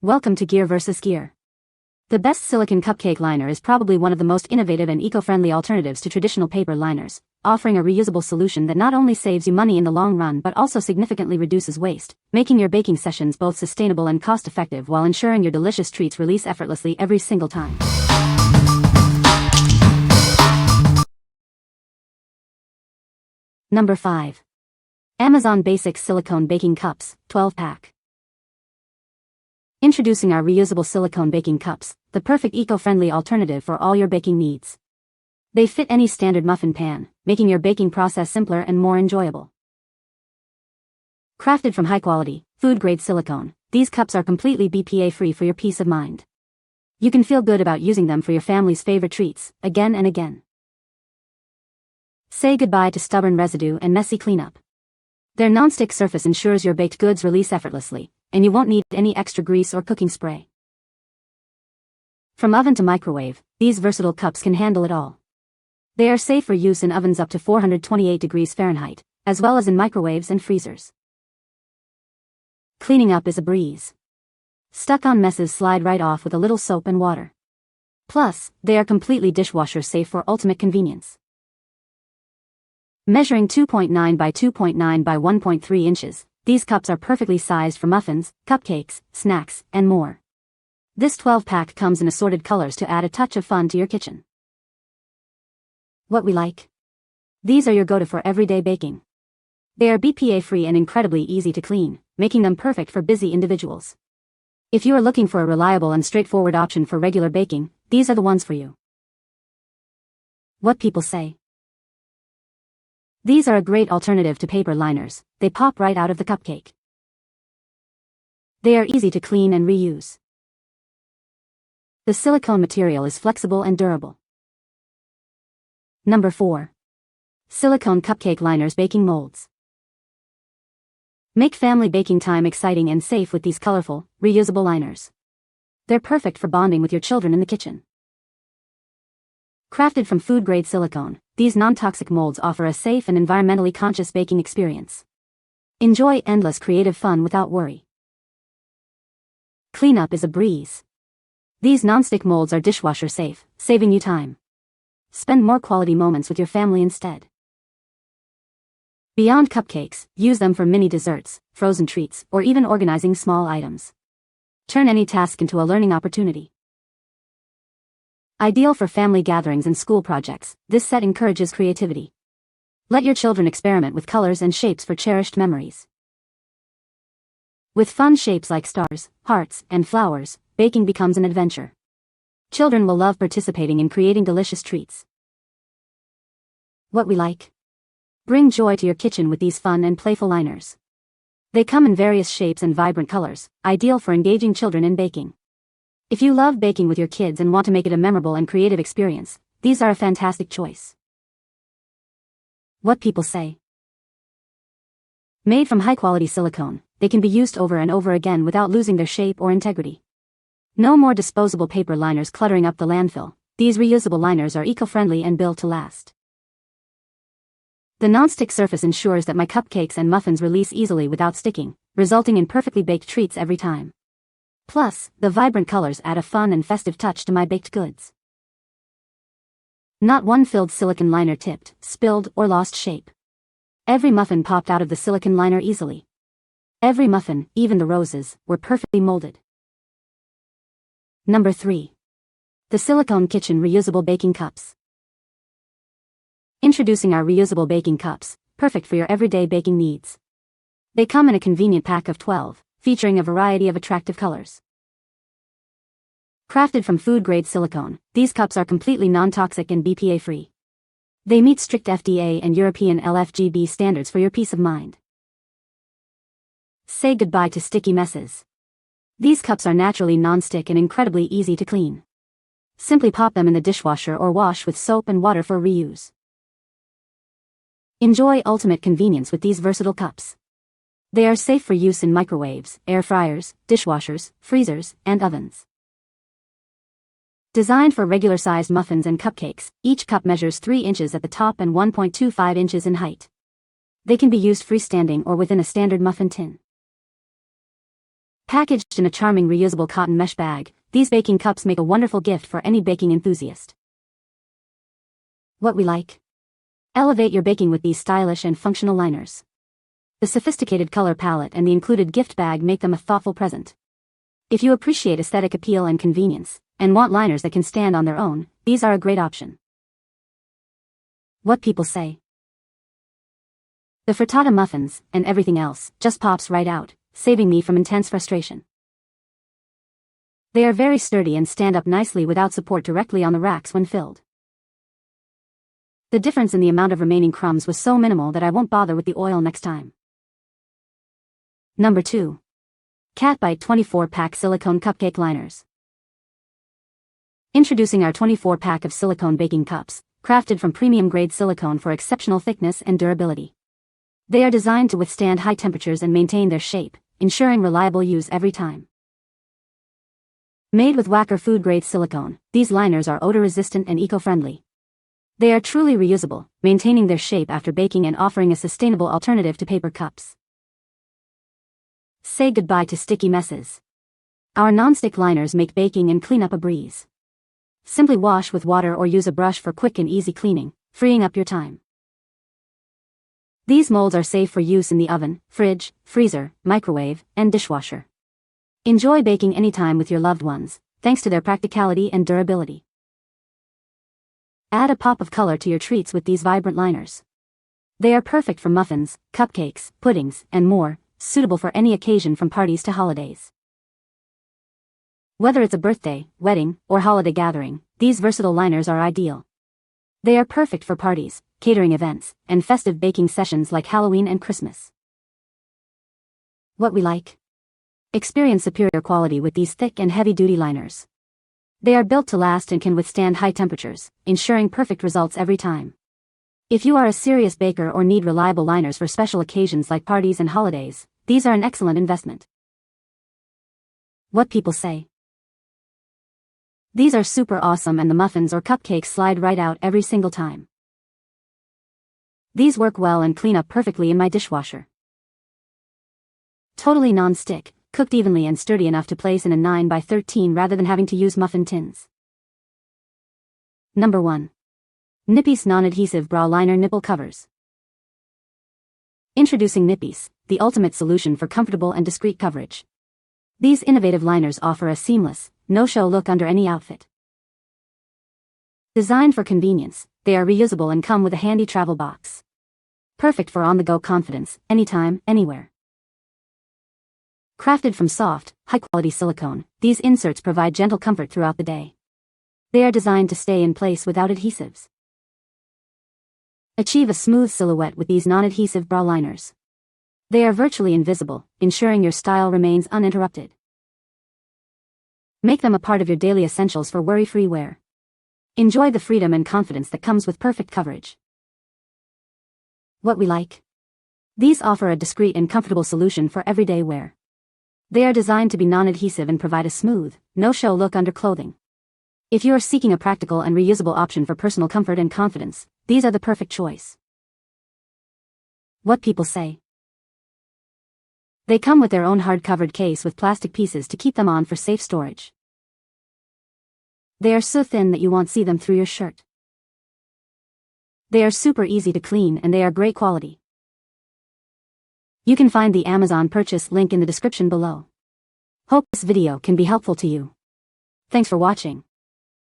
Welcome to Gear vs. Gear. The best silicone cupcake liner is probably one of the most innovative and eco-friendly alternatives to traditional paper liners, offering a reusable solution that not only saves you money in the long run but also significantly reduces waste, making your baking sessions both sustainable and cost-effective while ensuring your delicious treats release effortlessly every single time. Number 5. Amazon Basics Silicone Baking Cups, 12-pack. Introducing our reusable silicone baking cups, the perfect eco-friendly alternative for all your baking needs. They fit any standard muffin pan, making your baking process simpler and more enjoyable. Crafted from high-quality, food-grade silicone, these cups are completely BPA-free for your peace of mind. You can feel good about using them for your family's favorite treats, again and again. Say goodbye to stubborn residue and messy cleanup. Their non-stick surface ensures your baked goods release effortlessly, and you won't need any extra grease or cooking spray. From oven to microwave, these versatile cups can handle it all. They are safe for use in ovens up to 428 degrees Fahrenheit, as well as in microwaves and freezers. Cleaning up is a breeze. Stuck-on messes slide right off with a little soap and water. Plus, they are completely dishwasher safe for ultimate convenience. Measuring 2.9 by 2.9 by 1.3 inches, these cups are perfectly sized for muffins, cupcakes, snacks, and more. This 12-pack comes in assorted colors to add a touch of fun to your kitchen. What we like? These are your go-to for everyday baking. They are BPA-free and incredibly easy to clean, making them perfect for busy individuals. If you are looking for a reliable and straightforward option for regular baking, these are the ones for you. What people say. These are a great alternative to paper liners. They pop right out of the cupcake. They are easy to clean and reuse. The silicone material is flexible and durable. Number 4. Silicone Cupcake Liners Baking Molds. Make family baking time exciting and safe with these colorful, reusable liners. They're perfect for bonding with your children in the kitchen. Crafted from food-grade silicone, these non-toxic molds offer a safe and environmentally conscious baking experience. Enjoy endless creative fun without worry. Cleanup is a breeze. These non-stick molds are dishwasher safe, saving you time. Spend more quality moments with your family instead. Beyond cupcakes, use them for mini desserts, frozen treats, or even organizing small items. Turn any task into a learning opportunity. Ideal for family gatherings and school projects, this set encourages creativity. Let your children experiment with colors and shapes for cherished memories. With fun shapes like stars, hearts, and flowers, baking becomes an adventure. Children will love participating in creating delicious treats. What we like? Bring joy to your kitchen with these fun and playful liners. They come in various shapes and vibrant colors, ideal for engaging children in baking. If you love baking with your kids and want to make it a memorable and creative experience, these are a fantastic choice. What people say. Made from high-quality silicone, they can be used over and over again without losing their shape or integrity. No more disposable paper liners cluttering up the landfill. These reusable liners are eco-friendly and built to last. The non-stick surface ensures that my cupcakes and muffins release easily without sticking, resulting in perfectly baked treats every time. Plus, the vibrant colors add a fun and festive touch to my baked goods. Not one filled silicone liner tipped, spilled, or lost shape. Every muffin popped out of the silicone liner easily. Every muffin, even the roses, were perfectly molded. Number 3. The Silicone Kitchen Reusable Baking Cups. Introducing our reusable baking cups, perfect for your everyday baking needs. They come in a convenient pack of 12. Featuring a variety of attractive colors. Crafted from food-grade silicone, these cups are completely non-toxic and BPA-free. They meet strict FDA and European LFGB standards for your peace of mind. Say goodbye to sticky messes. These cups are naturally non-stick and incredibly easy to clean. Simply pop them in the dishwasher or wash with soap and water for reuse. Enjoy ultimate convenience with these versatile cups. They are safe for use in microwaves, air fryers, dishwashers, freezers, and ovens. Designed for regular-sized muffins and cupcakes, each cup measures 3 inches at the top and 1.25 inches in height. They can be used freestanding or within a standard muffin tin. Packaged in a charming reusable cotton mesh bag, these baking cups make a wonderful gift for any baking enthusiast. What we like. Elevate your baking with these stylish and functional liners. The sophisticated color palette and the included gift bag make them a thoughtful present. If you appreciate aesthetic appeal and convenience, and want liners that can stand on their own, these are a great option. What people say. The frittata muffins, and everything else, just pops right out, saving me from intense frustration. They are very sturdy and stand up nicely without support directly on the racks when filled. The difference in the amount of remaining crumbs was so minimal that I won't bother with the oil next time. Number 2. Katbite 24-pack Silicone Cupcake Liners. Introducing our 24-pack of silicone baking cups, crafted from premium-grade silicone for exceptional thickness and durability. They are designed to withstand high temperatures and maintain their shape, ensuring reliable use every time. Made with Wacker food-grade silicone, these liners are odor-resistant and eco-friendly. They are truly reusable, maintaining their shape after baking and offering a sustainable alternative to paper cups. Say goodbye to sticky messes. Our non-stick liners make baking and cleanup a breeze. Simply wash with water or use a brush for quick and easy cleaning, freeing up your time. These molds are safe for use in the oven, fridge, freezer, microwave, and dishwasher. Enjoy baking anytime with your loved ones, thanks to their practicality and durability. Add a pop of color to your treats with these vibrant liners. They are perfect for muffins, cupcakes, puddings, and more, suitable for any occasion from parties to holidays. Whether it's a birthday, wedding, or holiday gathering, these versatile liners are ideal. They are perfect for parties, catering events, and festive baking sessions like Halloween and Christmas. What we like. Experience superior quality with these thick and heavy-duty liners. They are built to last and can withstand high temperatures, ensuring perfect results every time. If you are a serious baker or need reliable liners for special occasions like parties and holidays, these are an excellent investment. What people say. These are super awesome and the muffins or cupcakes slide right out every single time. These work well and clean up perfectly in my dishwasher. Totally non-stick, cooked evenly and sturdy enough to place in a 9x13 rather than having to use muffin tins. Number 1. Nippies Non-Adhesive Bra Liner Nipple Covers. Introducing Nippies, the ultimate solution for comfortable and discreet coverage. These innovative liners offer a seamless, no-show look under any outfit. Designed for convenience, they are reusable and come with a handy travel box. Perfect for on-the-go confidence, anytime, anywhere. Crafted from soft, high-quality silicone, these inserts provide gentle comfort throughout the day. They are designed to stay in place without adhesives. Achieve a smooth silhouette with these non-adhesive bra liners. They are virtually invisible, ensuring your style remains uninterrupted. Make them a part of your daily essentials for worry-free wear. Enjoy the freedom and confidence that comes with perfect coverage. What we like. These offer a discreet and comfortable solution for everyday wear. They are designed to be non-adhesive and provide a smooth, no-show look under clothing. If you are seeking a practical and reusable option for personal comfort and confidence, these are the perfect choice. What people say. They come with their own hard-covered case with plastic pieces to keep them on for safe storage. They are so thin that you won't see them through your shirt. They are super easy to clean and they are great quality. You can find the Amazon purchase link in the description below. Hope this video can be helpful to you. Thanks for watching.